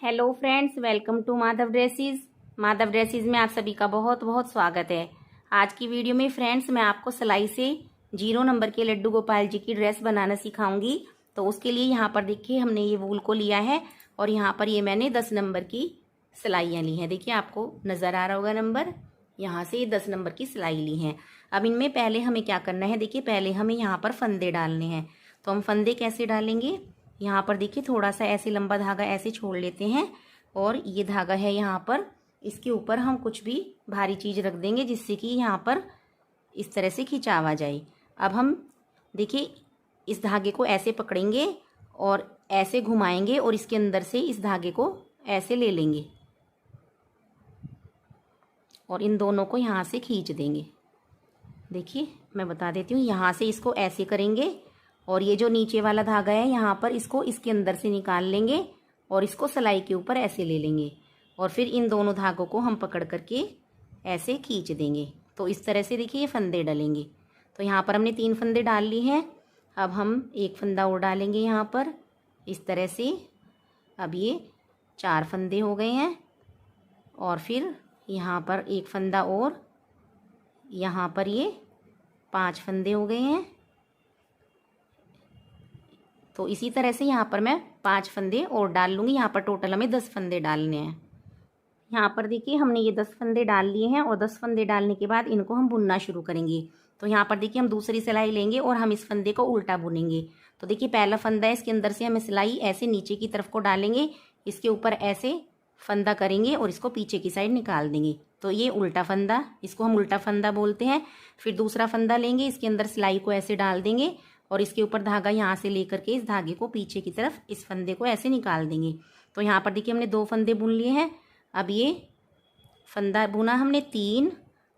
Hello friends, welcome to Madhav Dresses. Madhav Dresses में आप सभी का बहुत बहुत स्वागत है। आज की वीडियो में फ्रेंड्स मैं आपको सिलाई से 0 नंबर के लड्डू गोपाल जी की ड्रेस बनाना सिखाऊंगी। तो उसके लिए यहाँ पर देखिए हमने ये वूल को लिया है और यहाँ पर ये मैंने 10 नंबर की सिलाइयाँ ली हैं। देखिए आपको नज़र आ रहा होगा नंबर, यहाँ से ये 10 नंबर की सिलाई ली हैं। अब इनमें पहले हमें क्या करना है, देखिए पहले हमें यहाँ पर फंदे डालने हैं। तो हम फंदे कैसे डालेंगे, यहाँ पर देखिए थोड़ा सा ऐसे लंबा धागा ऐसे छोड़ लेते हैं और ये धागा है यहाँ पर, इसके ऊपर हम कुछ भी भारी चीज़ रख देंगे जिससे कि यहाँ पर इस तरह से खिंचाव आ जाए। अब हम देखिए इस धागे को ऐसे पकड़ेंगे और ऐसे घुमाएंगे और इसके अंदर से इस धागे को ऐसे ले लेंगे और इन दोनों को यहाँ से खींच देंगे। देखिए मैं बता देती हूँ, यहाँ से इसको ऐसे करेंगे और ये जो नीचे वाला धागा है यहाँ पर इसको इसके अंदर से निकाल लेंगे और इसको सिलाई के ऊपर ऐसे ले लेंगे और फिर इन दोनों धागों को हम पकड़ करके ऐसे खींच देंगे। तो इस तरह से देखिए ये फंदे डलेंगे। तो यहाँ पर हमने 3 फंदे डाल लिए हैं। अब हम एक फंदा और डालेंगे यहाँ पर इस तरह से। अब ये 4 फंदे हो गए हैं और फिर यहाँ पर एक फंदा और, यहाँ पर ये 5 फंदे हो गए हैं। तो इसी तरह से यहाँ पर मैं 5 फंदे और डाल लूँगी। यहाँ पर टोटल हमें 10 फंदे डालने हैं। यहाँ पर देखिए हमने ये 10 फंदे डाल लिए हैं और 10 फंदे डालने के बाद इनको हम बुनना शुरू करेंगे। तो यहाँ पर देखिए हम दूसरी सिलाई लेंगे और हम इस फंदे को उल्टा बुनेंगे। तो देखिए पहला फंदा है, इसके अंदर से हमें सिलाई ऐसे नीचे की तरफ को डालेंगे, इसके ऊपर ऐसे फंदा करेंगे और इसको पीछे की साइड निकाल देंगे। तो ये उल्टा फंदा, इसको हम उल्टा फंदा बोलते हैं। फिर दूसरा फंदा लेंगे, इसके अंदर सिलाई को ऐसे डाल देंगे और इसके ऊपर धागा यहाँ से लेकर के इस धागे को पीछे की तरफ इस फंदे को ऐसे निकाल देंगे। तो यहाँ पर देखिए हमने 2 फंदे बुन लिए हैं। अब ये फंदा बुना हमने 3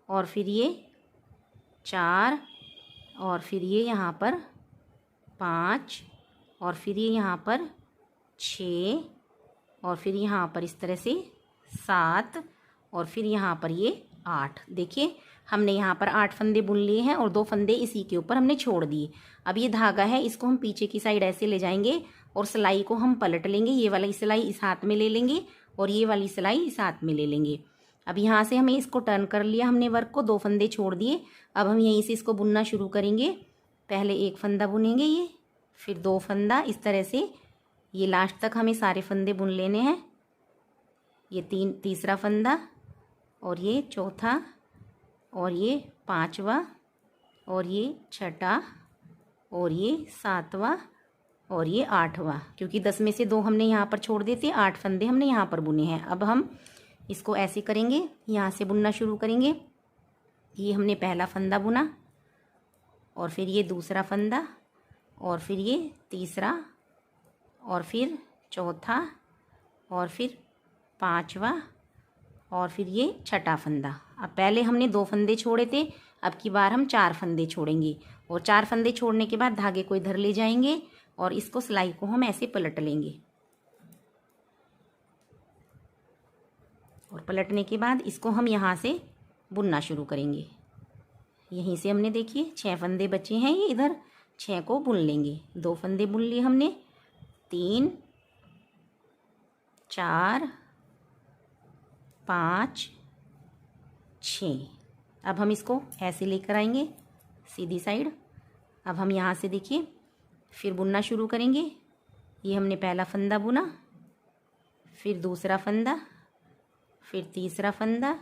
और फिर ये 4 और फिर ये यहाँ पर 5 और फिर ये यहाँ पर 6 और फिर यहाँ पर इस तरह से 7 और फिर यहाँ पर ये 8। देखिए हमने यहाँ पर 8 फंदे बुन लिए हैं और 2 फंदे इसी के ऊपर हमने छोड़ दिए। अब ये धागा है, इसको हम पीछे की साइड ऐसे ले जाएंगे और सिलाई को हम पलट लेंगे। ये वाली सिलाई इस हाथ में ले लेंगे और ये वाली सिलाई इस हाथ में ले लेंगे। अब यहाँ से हमें इसको टर्न कर लिया हमने वर्क को, 2 फंदे छोड़ दिए। अब हम यहीं से इसको बुनना शुरू करेंगे। पहले एक फंदा बुनेंगे ये, फिर 2 फंदा, इस तरह से ये लास्ट तक हमें सारे फंदे बुन लेने हैं। ये तीसरा फंदा और ये चौथा और ये 5वां और ये 6वां और ये 7वां और ये 8वां, क्योंकि 10 में से 2 हमने यहाँ पर छोड़ दिए थे, 8 फंदे हमने यहाँ पर बुने हैं। अब हम इसको ऐसे करेंगे, यहाँ से बुनना शुरू करेंगे। ये हमने पहला फंदा बुना और फिर ये दूसरा फंदा और फिर ये तीसरा और फिर चौथा और फिर 5वां और फिर ये 6वां फंदा। अब पहले हमने 2 फंदे छोड़े थे, अब की बार हम 4 फंदे छोड़ेंगे और 4 फंदे छोड़ने के बाद धागे को इधर ले जाएंगे और इसको सिलाई को हम ऐसे पलट लेंगे और पलटने के बाद इसको हम यहाँ से बुनना शुरू करेंगे। यहीं से हमने देखिए 6 फंदे बचे हैं, ये इधर 6 को बुन लेंगे। 2 फंदे बुन लिए हमने, 3 4 5 6। अब हम इसको ऐसे लेकर आएंगे सीधी साइड। अब हम यहाँ से देखिए फिर बुनना शुरू करेंगे। ये हमने पहला फंदा बुना, फिर दूसरा फंदा, फिर तीसरा फंदा,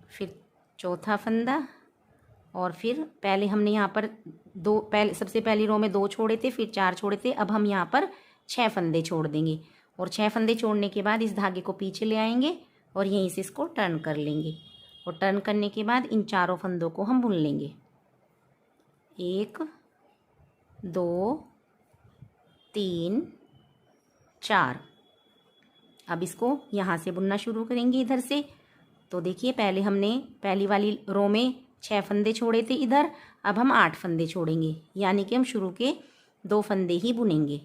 फिर चौथा फंदा और फिर पहले हमने यहाँ पर सबसे पहली रो में 2 छोड़े थे, फिर 4 छोड़े थे। अब हम यहाँ पर 6 फंदे छोड़ देंगे और 6 फंदे छोड़ने के बाद इस धागे को पीछे ले आएंगे और यहीं से इसको टर्न कर लेंगे और टर्न करने के बाद इन 4 फंदों को हम बुन लेंगे। 1 2 3 4। अब इसको यहाँ से बुनना शुरू करेंगे इधर से। तो देखिए पहले हमने पहली वाली रो में 6 फंदे छोड़े थे इधर, अब हम 8 फंदे छोड़ेंगे, यानी कि हम शुरू के 2 फंदे ही बुनेंगे।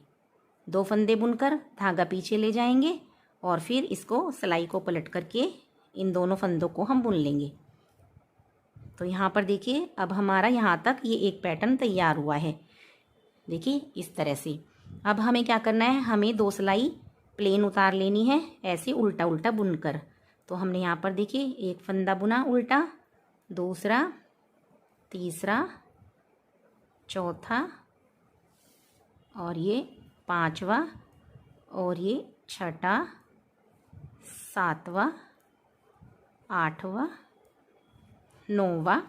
2 फंदे बुनकर धागा पीछे ले जाएंगे और फिर इसको सिलाई को पलट करके इन दोनों फंदों को हम बुन लेंगे। तो यहाँ पर देखिए अब हमारा यहाँ तक ये एक पैटर्न तैयार हुआ है। देखिए इस तरह से। अब हमें क्या करना है, हमें 2 सिलाई प्लेन उतार लेनी है ऐसे उल्टा उल्टा बुनकर। तो हमने यहाँ पर देखिए एक फंदा बुना उल्टा, दूसरा, तीसरा, चौथा और ये पांचवा और ये छठा, सातवां, आठवां, नौवां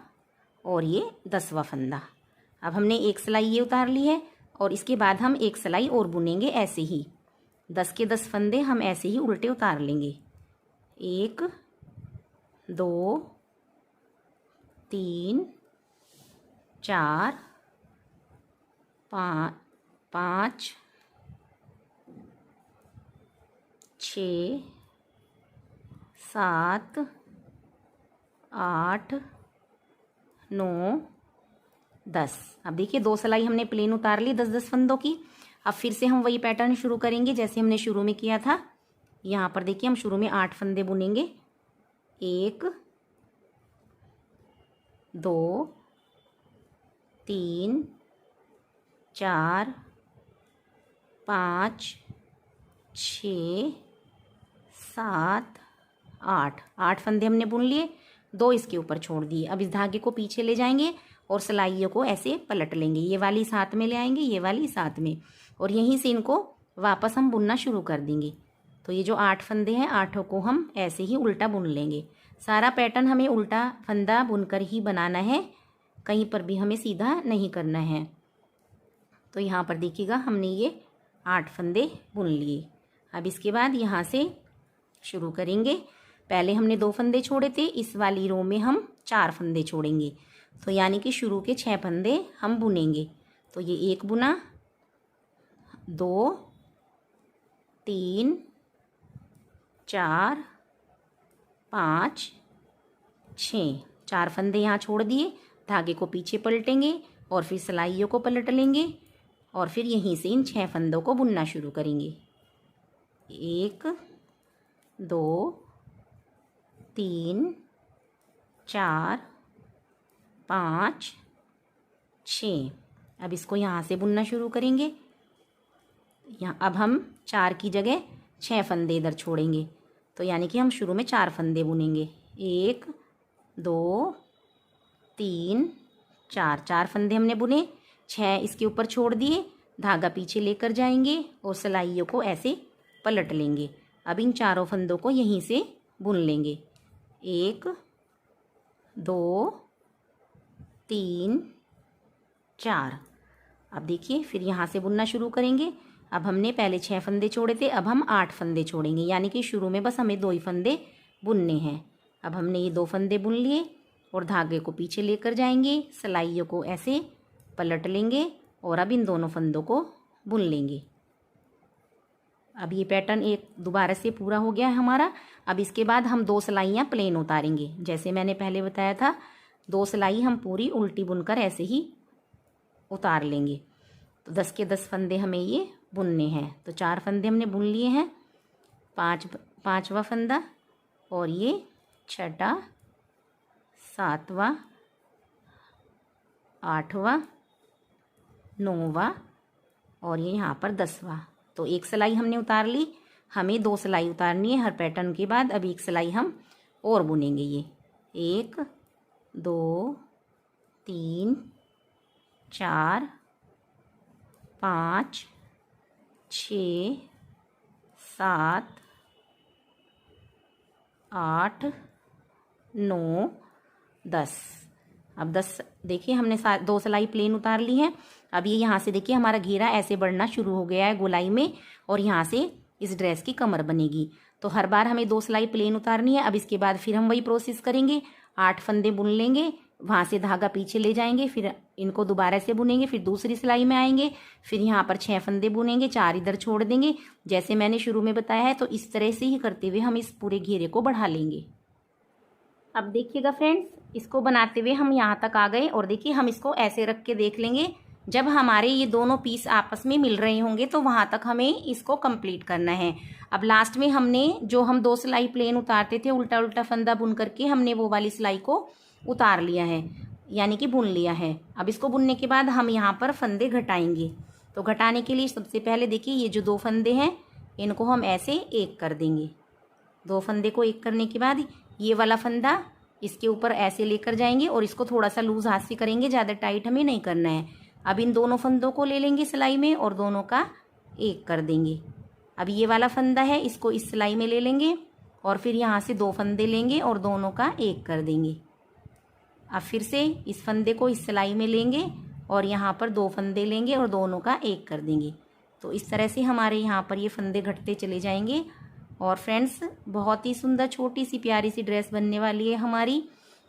और ये 10वां फंदा। अब हमने एक सिलाई ये उतार ली है और इसके बाद हम एक सिलाई और बुनेंगे ऐसे ही 10 के 10 फंदे हम ऐसे ही उल्टे उतार लेंगे। 1 2 3 4 5 6 7 8 9 10। अब देखिए 2 सिलाई हमने प्लेन उतार ली 10-10 फंदों की। अब फिर से हम वही पैटर्न शुरू करेंगे जैसे हमने शुरू में किया था। यहाँ पर देखिए हम शुरू में 8 फंदे बुनेंगे। 1 2 3 4 5 6 7 8 फंदे हमने बुन लिए, 2 इसके ऊपर छोड़ दिए। अब इस धागे को पीछे ले जाएंगे और सिलाइयों को ऐसे पलट लेंगे, ये वाली साथ में ले आएंगे, ये वाली साथ में, और यहीं से इनको वापस हम बुनना शुरू कर देंगे। तो ये जो 8 फंदे हैं 8 को हम ऐसे ही उल्टा बुन लेंगे। सारा पैटर्न हमें उल्टा फंदा बुनकर ही बनाना है, कहीं पर भी हमें सीधा नहीं करना है। तो यहाँ पर देखिएगा हमने ये 8 फंदे बुन लिए। अब इसके बाद यहाँ से शुरू करेंगे। पहले हमने 2 फंदे छोड़े थे, इस वाली रो में हम 4 फंदे छोड़ेंगे। तो यानी कि शुरू के 6 फंदे हम बुनेंगे। तो ये 1 बुना, 2 3 4 5 6, 4 फंदे यहाँ छोड़ दिए। धागे को पीछे पलटेंगे और फिर सिलाइयों को पलट लेंगे और फिर यहीं से इन 6 फंदों को बुनना शुरू करेंगे। 1 2 3 4 5 6। अब इसको यहाँ से बुनना शुरू करेंगे। यहाँ अब हम 4 की जगह 6 फंदे इधर छोड़ेंगे। तो यानी कि हम शुरू में 4 फंदे बुनेंगे। 1 2 3 4, 4 फंदे हमने बुने, 6 इसके ऊपर छोड़ दिए, धागा पीछे लेकर जाएंगे और सिलाइयों को ऐसे पलट लेंगे। अब इन चारों फंदों को यहीं से बुन लेंगे। 1 2 3 4। अब देखिए फिर यहाँ से बुनना शुरू करेंगे। अब हमने पहले 6 फंदे छोड़े थे, अब हम 8 फंदे छोड़ेंगे, यानी कि शुरू में बस हमें 2 ही फंदे बुनने हैं। अब हमने ये 2 फंदे बुन लिए और धागे को पीछे लेकर जाएंगे, सिलाइयों को ऐसे पलट लेंगे और अब इन दोनों फंदों को बुन लेंगे। अब ये पैटर्न एक दोबारा से पूरा हो गया है हमारा। अब इसके बाद हम 2 सिलाइयाँ प्लेन उतारेंगे। जैसे मैंने पहले बताया था 2 सिलाई हम पूरी उल्टी बुनकर ऐसे ही उतार लेंगे। तो 10 के 10 फंदे हमें ये बुनने हैं। तो 4 फंदे हमने बुन लिए हैं, 5वां फंदा और ये 6ठा, 7वां, 8वां, 9वां और ये यहाँ पर 10वां। तो एक सिलाई हमने उतार ली, हमें 2 सिलाई उतारनी है हर पैटर्न के बाद। अब एक सिलाई हम और बुनेंगे। ये 1 2 3 4 5 6 7 8 9 10। अब 10 देखिए हमने 2 सिलाई प्लेन उतार ली है। अब ये यहाँ से देखिए हमारा घेरा ऐसे बढ़ना शुरू हो गया है गोलाई में और यहाँ से इस ड्रेस की कमर बनेगी। तो हर बार हमें 2 सिलाई प्लेन उतारनी है। अब इसके बाद फिर हम वही प्रोसेस करेंगे, 8 फंदे बुन लेंगे, वहाँ से धागा पीछे ले जाएंगे, फिर इनको दोबारा से बुनेंगे, फिर दूसरी सिलाई में आएंगे, फिर यहाँ पर 6 फंदे बुनेंगे, 4 इधर छोड़ देंगे जैसे मैंने शुरू में बताया है। तो इस तरह से ही करते हुए हम इस पूरे घेरे को बढ़ा लेंगे। अब देखिएगा फ्रेंड्स, इसको बनाते हुए हम यहाँ तक आ गए और देखिए हम इसको ऐसे रख के देख लेंगे। जब हमारे ये दोनों पीस आपस में मिल रहे होंगे तो वहाँ तक हमें इसको कंप्लीट करना है। अब लास्ट में हमने जो हम 2 सिलाई प्लेन उतारते थे उल्टा उल्टा फंदा बुन करके हमने वो वाली सिलाई को उतार लिया है, यानी कि बुन लिया है। अब इसको बुनने के बाद हम यहाँ पर फंदे घटाएंगे। तो घटाने के लिए सबसे पहले देखिए ये जो 2 फंदे हैं इनको हम ऐसे एक कर देंगे। 2 फंदे को एक करने के बाद ये वाला फंदा इसके ऊपर ऐसे लेकर जाएंगे और इसको थोड़ा सा लूज हाथ से करेंगे, ज़्यादा टाइट हमें नहीं करना है। अब इन दोनों फंदों को ले लेंगे सिलाई में और दोनों का एक कर देंगे। अब ये वाला फंदा है, इसको इस सिलाई में ले लेंगे और फिर यहाँ से 2 फंदे लेंगे और दोनों का एक कर देंगे। अब फिर से इस फंदे को इस सिलाई में लेंगे और यहाँ पर 2 फंदे लेंगे और दोनों का एक कर देंगे। तो इस तरह से हमारे यहाँ पर ये फंदे घटते चले जाएंगे। और फ्रेंड्स, बहुत ही सुंदर छोटी सी प्यारी सी ड्रेस बनने वाली है हमारी।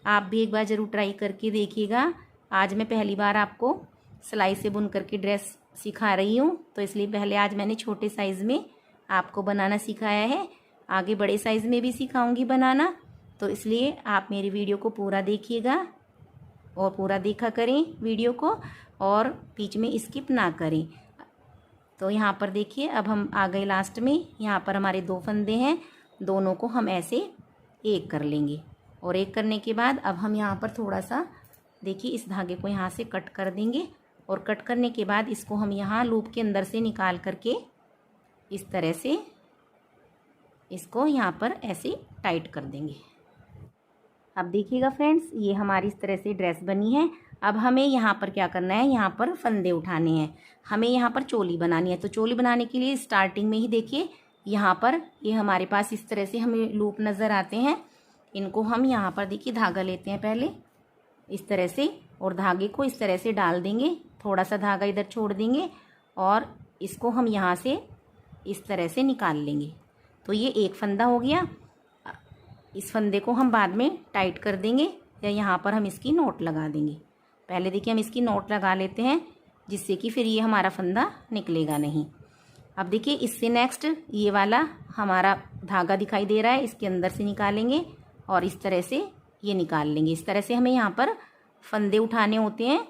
आप भी एक बार ज़रूर ट्राई करके देखिएगा। आज मैं पहली बार आपको सिलाई से बुन करके ड्रेस सिखा रही हूँ, तो इसलिए पहले आज मैंने छोटे साइज़ में आपको बनाना सिखाया है। आगे बड़े साइज़ में भी सिखाऊंगी बनाना, तो इसलिए आप मेरी वीडियो को पूरा देखिएगा और पूरा देखा करें वीडियो को और बीच में स्किप ना करें। तो यहाँ पर देखिए, अब हम आ गए लास्ट में। यहाँ पर हमारे 2 फंदे हैं, दोनों को हम ऐसे एक कर लेंगे और एक करने के बाद अब हम यहाँ पर थोड़ा सा देखिए इस धागे को यहाँ से कट कर देंगे और कट करने के बाद इसको हम यहाँ लूप के अंदर से निकाल करके इस तरह से इसको यहाँ पर ऐसे टाइट कर देंगे। अब देखिएगा फ्रेंड्स, ये हमारी इस तरह से ड्रेस बनी है। अब हमें यहाँ पर क्या करना है, यहाँ पर फंदे उठाने हैं, हमें यहाँ पर चोली बनानी है। तो चोली बनाने के लिए स्टार्टिंग में ही देखिए यहाँ पर ये हमारे पास इस तरह से हमें लूप नज़र आते हैं। इनको हम यहाँ पर देखिए धागा लेते हैं पहले इस तरह से और धागे को इस तरह से डाल देंगे, थोड़ा सा धागा इधर छोड़ देंगे और इसको हम यहाँ से इस तरह से निकाल लेंगे। तो ये एक फंदा हो गया। इस फंदे को हम बाद में टाइट कर देंगे या यहाँ पर हम इसकी नोट लगा देंगे। पहले देखिए हम इसकी नोट लगा लेते हैं, जिससे कि फिर ये हमारा फंदा निकलेगा नहीं। अब देखिए इससे नेक्स्ट ये वाला हमारा धागा दिखाई दे रहा है, इसके अंदर से निकालेंगे और इस तरह से ये निकाल लेंगे। इस तरह से हमें यहाँ पर फंदे उठाने होते हैं।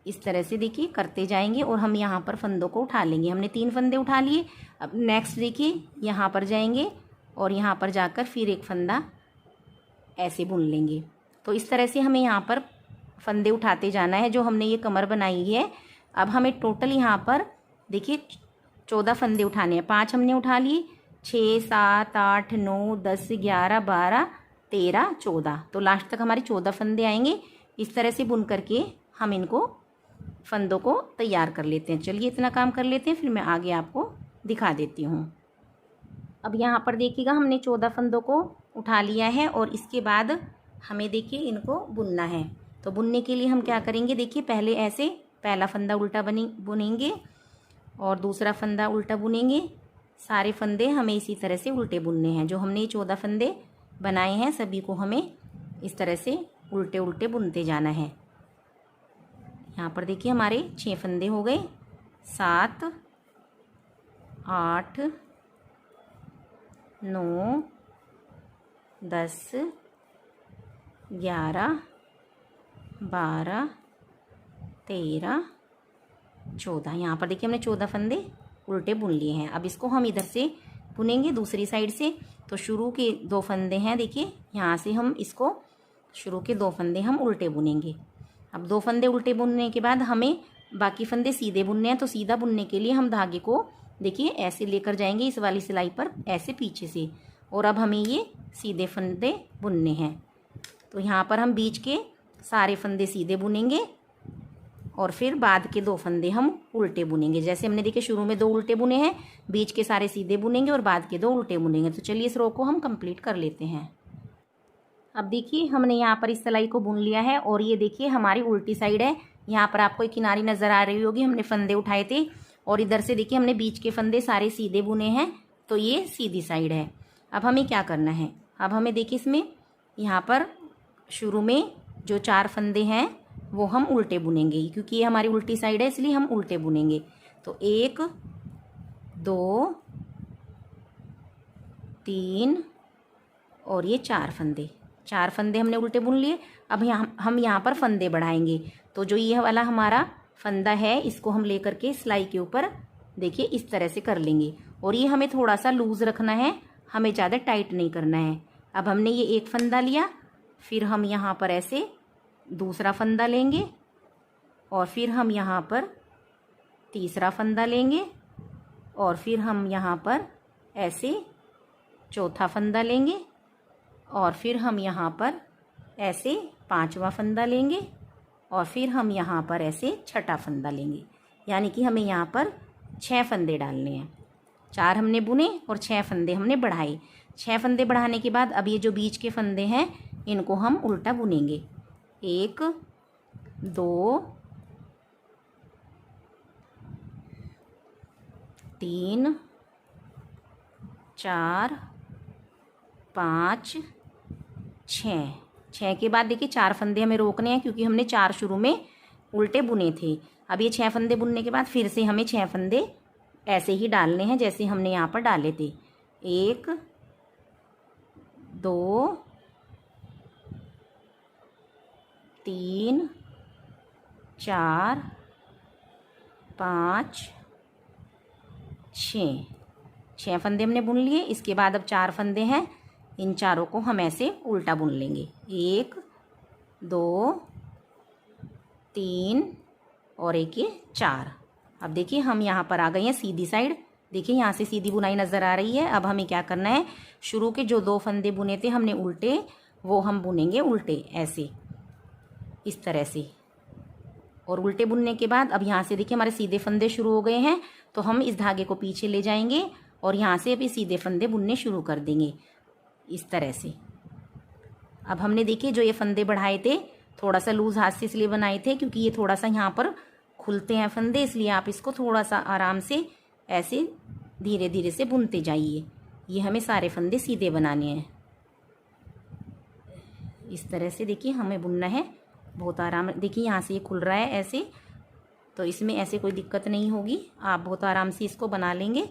इस तरह से देखिए करते जाएंगे और हम यहाँ पर फंदों को उठा लेंगे। हमने 3 फंदे उठा लिए। अब नेक्स्ट देखिए यहाँ पर जाएंगे और यहाँ पर जाकर फिर एक फंदा ऐसे बुन लेंगे। तो इस तरह से हमें यहाँ पर फंदे उठाते जाना है। जो हमने ये कमर बनाई है, अब हमें टोटल यहाँ पर देखिए 14 फंदे उठाने हैं। 5 हमने उठा लिए, 6, 7, 8, 9, 10, 11, 12, 13, 14। तो लास्ट तक हमारे 14 फंदे आएंगे। इस तरह से बुन करके हम इनको फंदों को तैयार कर लेते हैं। चलिए इतना काम कर लेते हैं, फिर मैं आगे आपको दिखा देती हूँ। अब यहाँ पर देखिएगा हमने 14 फंदों को उठा लिया है और इसके बाद हमें देखिए इनको बुनना है। तो बुनने के लिए हम क्या करेंगे, देखिए पहले ऐसे पहला फंदा उल्टा बुनेंगे और दूसरा फंदा उल्टा बुनेंगे। सारे फंदे हमें इसी तरह से उल्टे बुनने हैं। जो हमने ये 14 फंदे बनाए हैं सभी को हमें इस तरह से उल्टे उल्टे बुनते जाना है। यहाँ पर देखिए हमारे 6 फंदे हो गए, 7, 8, 9, 10, 11, 12, 13, 14। यहाँ पर देखिए हमने 14 फंदे उल्टे बुन लिए हैं। अब इसको हम इधर से बुनेंगे दूसरी साइड से। तो शुरू के 2 फंदे हैं, देखिए यहाँ से हम इसको शुरू के 2 फंदे हम उल्टे बुनेंगे। अब 2 फंदे उल्टे बुनने के बाद हमें बाकी फंदे सीधे बुनने हैं। तो सीधा बुनने के लिए हम धागे को देखिए ऐसे लेकर जाएंगे इस वाली सिलाई पर ऐसे पीछे से, और अब हमें ये सीधे फंदे बुनने हैं। तो यहाँ पर हम बीच के सारे फंदे सीधे बुनेंगे और फिर बाद के 2 फंदे हम उल्टे बुनेंगे। जैसे हमने देखिए शुरू में 2 उल्टे बुने हैं, बीच के सारे सीधे बुनेंगे और बाद के 2 उल्टे बुनेंगे। तो चलिए इस रो को हम कंप्लीट कर लेते हैं। अब देखिए हमने यहाँ पर इस सिलाई को बुन लिया है और ये देखिए हमारी उल्टी साइड है। यहाँ पर आपको एक किनारी नज़र आ रही होगी, हमने फंदे उठाए थे और इधर से देखिए हमने बीच के फंदे सारे सीधे बुने हैं। तो ये सीधी साइड है। अब हमें क्या करना है, अब हमें देखिए इसमें यहाँ पर शुरू में जो 4 फंदे हैं वो हम उल्टे बुनेंगे, क्योंकि ये हमारी उल्टी साइड है इसलिए हम उल्टे बुनेंगे। तो 1, 2, 3 और ये 4 फंदे हमने उल्टे बुन लिए। अब हम यहाँ पर फंदे बढ़ाएंगे। तो जो ये वाला हमारा फंदा है इसको हम लेकर के सिलाई के ऊपर देखिए इस तरह से कर लेंगे और ये हमें थोड़ा सा लूज़ रखना है, हमें ज़्यादा टाइट नहीं करना है। अब हमने ये एक फंदा लिया, फिर हम यहाँ पर ऐसे दूसरा फंदा लेंगे और फिर हम यहाँ पर तीसरा फंदा लेंगे और फिर हम यहाँ पर ऐसे चौथा फंदा लेंगे और फिर हम यहाँ पर ऐसे पांचवा फंदा लेंगे और फिर हम यहाँ पर ऐसे छठा फंदा लेंगे। यानी कि हमें यहाँ पर 6 फंदे डालने हैं। 4 हमने बुने और 6 फंदे हमने बढ़ाए। 6 फंदे बढ़ाने के बाद अब ये जो बीच के फंदे हैं इनको हम उल्टा बुनेंगे। 1 2 3 4 5 6। 6 के बाद देखिए 4 फंदे हमें रोकने हैं क्योंकि हमने 4 शुरू में उल्टे बुने थे। अब ये 6 फंदे बुनने के बाद फिर से हमें 6 फंदे ऐसे ही डालने हैं जैसे हमने यहाँ पर डाले थे। 1 2 3 4 5 6 फंदे हमने बुन लिए। इसके बाद अब 4 फंदे हैं, इन चारों को हम ऐसे उल्टा बुन लेंगे। 1 2 3 और एक ये 4। अब देखिए हम यहाँ पर आ गए हैं सीधी साइड। देखिए यहाँ से सीधी बुनाई नज़र आ रही है। अब हमें क्या करना है, शुरू के जो 2 फंदे बुने थे हमने उल्टे, वो हम बुनेंगे उल्टे ऐसे, इस तरह से। और उल्टे बुनने के बाद अब यहाँ से देखिए हमारे सीधे फंदे शुरू हो गए हैं, तो हम इस धागे को पीछे ले जाएंगे और यहाँ से अभी सीधे फंदे बुनने शुरू कर देंगे इस तरह से। अब हमने देखिए जो ये फंदे बढ़ाए थे थोड़ा सा लूज हाथ से इसलिए बनाए थे क्योंकि ये थोड़ा सा यहाँ पर खुलते हैं फंदे, इसलिए आप इसको थोड़ा सा आराम से ऐसे धीरे धीरे से बुनते जाइए। ये हमें सारे फंदे सीधे बनाने हैं इस तरह से। देखिए हमें बुनना है बहुत आराम। देखिए यहाँ से ये खुल रहा है ऐसे, तो इसमें ऐसे कोई दिक्कत नहीं होगी। आप बहुत आराम से इसको बना लेंगे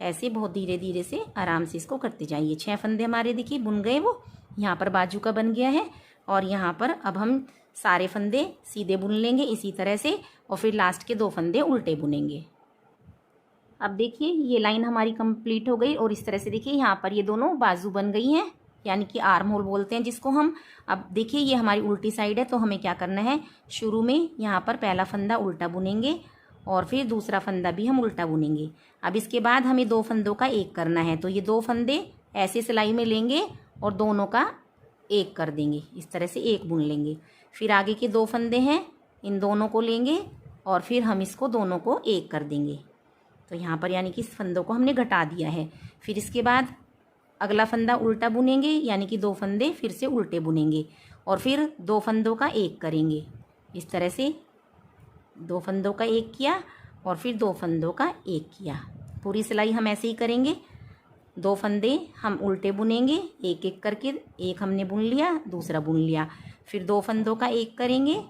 ऐसे, बहुत धीरे धीरे से आराम से इसको करते जाइए। 6 फंदे हमारे देखिए बुन गए, वो यहाँ पर बाजू का बन गया है। और यहाँ पर अब हम सारे फंदे सीधे बुन लेंगे इसी तरह से और फिर लास्ट के 2 फंदे उल्टे बुनेंगे। अब देखिए ये लाइन हमारी कंप्लीट हो गई और इस तरह से देखिए यहाँ पर ये दोनों बाजू बन गई हैं, यानी कि आर्म होल बोलते हैं जिसको हम। अब देखिए ये हमारी उल्टी साइड है, तो हमें क्या करना है, शुरू में यहाँ पर पहला फंदा उल्टा बुनेंगे और फिर दूसरा फंदा भी हम उल्टा बुनेंगे। अब इसके बाद हमें 2 फंदों का एक करना है, तो ये 2 फंदे ऐसे सिलाई में लेंगे और दोनों का एक कर देंगे, इस तरह से एक बुन लेंगे। फिर आगे के 2 फंदे हैं, इन दोनों को लेंगे और फिर हम इसको दोनों को एक कर देंगे। तो यहाँ पर यानी कि इस फंदों को हमने घटा दिया है। फिर इसके बाद अगला फंदा उल्टा बुनेंगे, यानी कि 2 फंदे फिर से उल्टे बुनेंगे और फिर 2 फंदों का एक करेंगे इस तरह से। 2 फंदों का एक किया और फिर 2 फंदों का एक किया। पूरी सिलाई हम ऐसे ही करेंगे। 2 फंदे हम उल्टे बुनेंगे एक एक करके, एक हमने बुन लिया, दूसरा बुन लिया, फिर 2 फंदों का एक करेंगे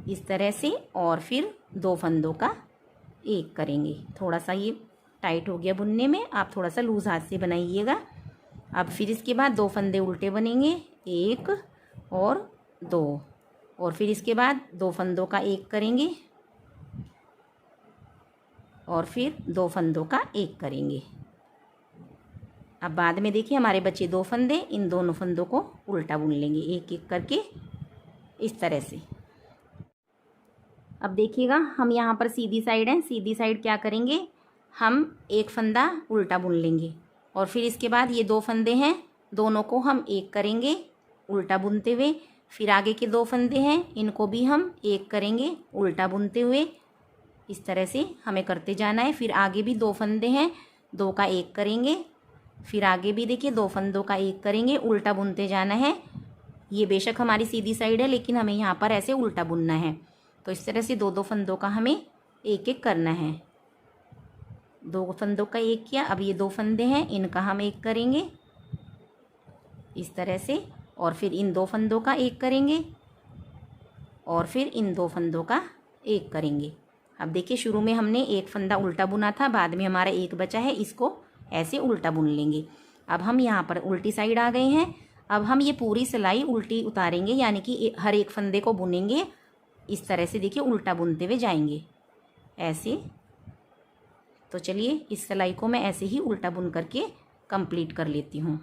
इस तरह से और फिर 2 फंदों का एक करेंगे। थोड़ा सा ये टाइट हो गया बुनने में, आप थोड़ा सा लूज हाथ से बनाइएगा। अब फिर इसके बाद 2 फंदे उल्टे बनेंगे, 1 और 2, और फिर इसके बाद 2 फंदों का एक करेंगे और फिर 2 फंदों का एक करेंगे। अब बाद में देखिए हमारे बचे 2 फंदे, इन दोनों फंदों को उल्टा बुन लेंगे एक एक करके इस तरह से। अब देखिएगा हम यहाँ पर सीधी साइड है, सीधी साइड क्या करेंगे, हम एक फंदा उल्टा बुन लेंगे और फिर इसके बाद ये 2 फंदे हैं, दोनों को हम एक करेंगे उल्टा बुनते हुए। फिर आगे के 2 फंदे हैं, इनको भी हम एक करेंगे उल्टा बुनते हुए। इस तरह से हमें करते जाना है। फिर आगे भी 2 फंदे हैं, 2 का एक करेंगे, फिर आगे भी देखिए 2 फंदों का एक करेंगे, उल्टा बुनते जाना है। ये बेशक हमारी सीधी साइड है लेकिन हमें यहाँ पर ऐसे उल्टा बुनना है, तो इस तरह से 2-2 फंदों का हमें एक एक करना है। 2 फंदों का एक किया, अब ये 2 फंदे हैं, इनका हम एक करेंगे इस तरह से और फिर इन 2 फंदों का एक करेंगे और फिर इन 2 फंदों का एक करेंगे। अब देखिए शुरू में हमने एक फंदा उल्टा बुना था, बाद में हमारा एक बचा है, इसको ऐसे उल्टा बुन लेंगे। अब हम यहाँ पर उल्टी साइड आ गए हैं। अब हम ये पूरी सिलाई उल्टी उतारेंगे, यानी कि हर एक फंदे को बुनेंगे इस तरह से। देखिए उल्टा बुनते हुए जाएंगे ऐसे। तो चलिए इस सिलाई को मैं ऐसे ही उल्टा बुन करके कंप्लीट कर लेती हूँ।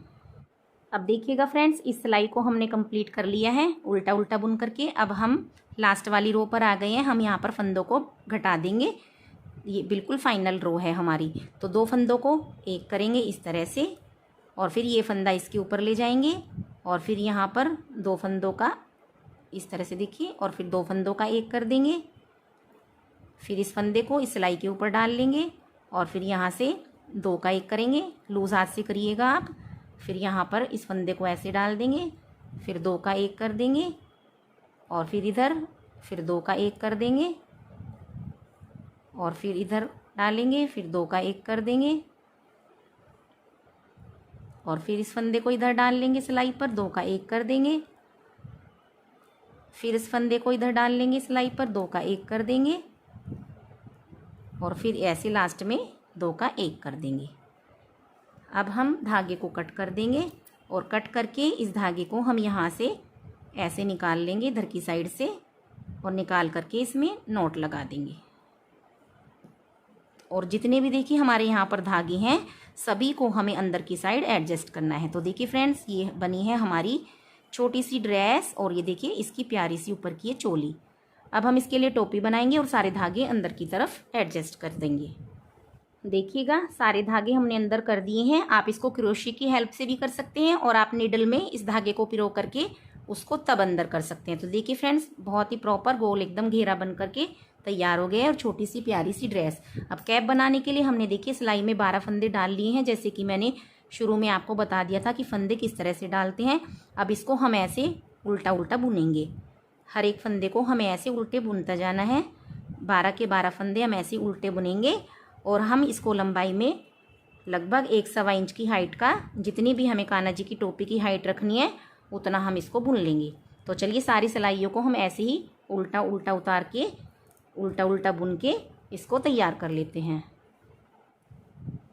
अब देखिएगा फ्रेंड्स, इस सिलाई को हमने कंप्लीट कर लिया है उल्टा उल्टा बुन करके। अब हम लास्ट वाली रो पर आ गए हैं। हम यहाँ पर फंदों को घटा देंगे ये बिल्कुल फाइनल रो है हमारी। तो 2 फंदों को एक करेंगे इस तरह से, और फिर ये फंदा इसके ऊपर ले जाएंगे, और फिर यहाँ पर 2 फंदों का इस तरह से देखिए, और फिर 2 फंदों का एक कर देंगे। फिर इस फंदे को इस सिलाई के ऊपर डाल लेंगे, और फिर यहाँ से 2 का एक करेंगे, लूज हाथ से करिएगा आप। फिर यहाँ पर इस फंदे को ऐसे डाल देंगे, फिर 2 का एक कर देंगे, और फिर इधर फिर 2 का एक कर देंगे, और फिर इधर डालेंगे, फिर 2 का एक कर देंगे, और फिर इस फंदे को इधर डाल लेंगे सिलाई पर, 2 का एक कर देंगे। फिर इस फंदे को इधर डाल लेंगे सिलाई पर, 2 का एक कर देंगे, और फिर ऐसे लास्ट में 2 का एक कर देंगे। अब हम धागे को कट कर देंगे, और कट करके इस धागे को हम यहाँ से ऐसे निकाल लेंगे इधर की साइड से, और निकाल करके इसमें नॉट लगा देंगे। और जितने भी देखिए हमारे यहाँ पर धागे हैं सभी को हमें अंदर की साइड एडजस्ट करना है। तो देखिए फ्रेंड्स, ये बनी है हमारी छोटी सी ड्रेस, और ये देखिए इसकी प्यारी सी ऊपर की है चोली। अब हम इसके लिए टोपी बनाएंगे और सारे धागे अंदर की तरफ एडजस्ट कर देंगे। देखिएगा सारे धागे हमने अंदर कर दिए हैं। आप इसको क्रोशे की हेल्प से भी कर सकते हैं, और आप नीडल में इस धागे को पिरो करके उसको तब अंदर कर सकते हैं। तो देखिए फ्रेंड्स, बहुत ही प्रॉपर गोल एकदम घेरा बन करके तैयार हो गया है, और छोटी सी प्यारी सी ड्रेस। अब कैप बनाने के लिए हमने देखिए सिलाई में 12 फंदे डाल लिए हैं, जैसे कि मैंने शुरू में आपको बता दिया था कि फंदे किस तरह से डालते हैं। अब इसको हम ऐसे उल्टा उल्टा बुनेंगे, हर एक फंदे को हमें ऐसे उल्टे बुनता जाना है। 12 के 12 फंदे हम ऐसे उल्टे बुनेंगे, और हम इसको लंबाई में लगभग 1 सवा इंच की हाइट का, जितनी भी हमें कान्हा जी की टोपी की हाइट रखनी है उतना हम इसको बुन लेंगे। तो चलिए सारी सिलाइयों को हम ऐसे ही उल्टा उल्टा उतार के उल्टा उल्टा बुन के इसको तैयार कर लेते हैं।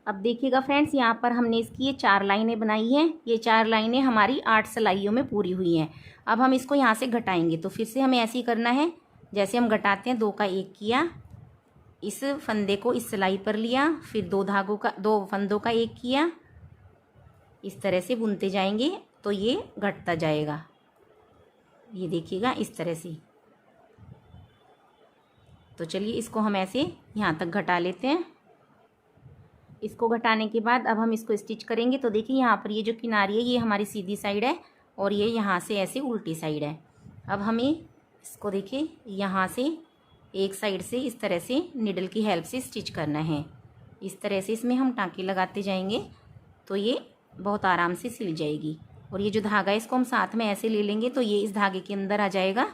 अब देखिएगा फ्रेंड्स, यहाँ पर हमने इसकी ये 4 लाइनें बनाई हैं। ये 4 लाइनें हमारी 8 सिलाइयों में पूरी हुई हैं। अब हम इसको यहाँ से घटाएंगे, तो फिर से हमें ऐसे ही करना है जैसे हम घटाते हैं। 2 का एक किया, इस फंदे को इस सिलाई पर लिया, फिर 2 फंदों का एक किया, इस तरह से बुनते जाएंगे तो ये घटता जाएगा। ये देखिएगा इस तरह से। तो चलिए इसको हम ऐसे यहाँ तक घटा लेते हैं। इसको घटाने के बाद अब हम इसको स्टिच करेंगे। तो देखिए यहाँ पर ये जो किनारी है ये हमारी सीधी साइड है, और ये यहाँ से ऐसे उल्टी साइड है। अब हमें इसको देखिए यहाँ से एक साइड से इस तरह से निडल की हेल्प से स्टिच करना है। इस तरह से इसमें हम टाँके लगाते जाएंगे तो ये बहुत आराम से सिल जाएगी। और ये जो धागा है इसको हम साथ में ऐसे ले लेंगे तो ये इस धागे के अंदर आ जाएगा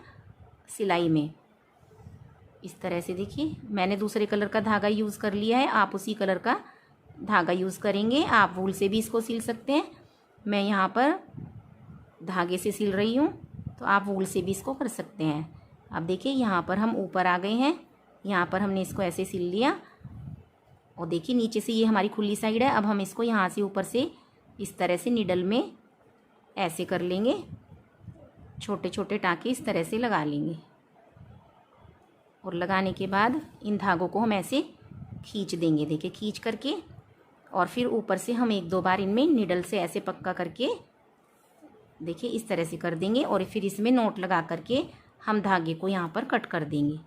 सिलाई में। इस तरह से देखिए मैंने दूसरे कलर का धागा यूज़ कर लिया है, आप उसी कलर का धागा यूज़ करेंगे। आप वूल से भी इसको सिल सकते हैं, मैं यहाँ पर धागे से सिल रही हूँ, तो आप वूल से भी इसको कर सकते हैं। अब देखिए यहाँ पर हम ऊपर आ गए हैं, यहाँ पर हमने इसको ऐसे सिल लिया, और देखिए नीचे से ये हमारी खुली साइड है। अब हम इसको यहाँ से ऊपर से इस तरह से निडल में ऐसे कर लेंगे, छोटे छोटे टाँके इस तरह से लगा लेंगे। और लगाने के बाद इन धागों को हम ऐसे खींच देंगे, देखिए खींच करके, और फिर ऊपर से हम 1-2 बार इनमें निडल से ऐसे पक्का करके देखिए इस तरह से कर देंगे। और फिर इसमें नोट लगा करके हम धागे को यहाँ पर कट कर देंगे।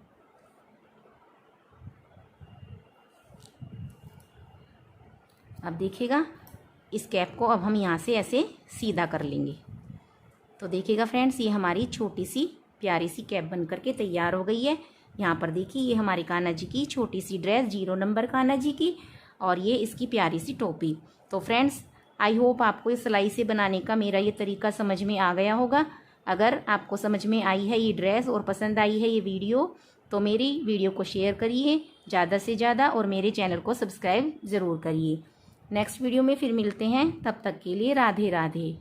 अब देखिएगा इस कैप को अब हम यहाँ से ऐसे सीधा कर लेंगे। तो देखिएगा फ्रेंड्स, ये हमारी छोटी सी प्यारी सी कैप बन करके तैयार हो गई है। यहाँ पर देखिए ये हमारी कान्हा जी की छोटी सी ड्रेस, 0 नंबर कान्हा जी की, और ये इसकी प्यारी सी टोपी। तो फ्रेंड्स आई होप आपको इस सिलाई से बनाने का मेरा ये तरीका समझ में आ गया होगा। अगर आपको समझ में आई है ये ड्रेस और पसंद आई है ये वीडियो, तो मेरी वीडियो को शेयर करिए ज़्यादा से ज़्यादा, और मेरे चैनल को सब्सक्राइब ज़रूर करिए। नेक्स्ट वीडियो में फिर मिलते हैं, तब तक के लिए राधे राधे।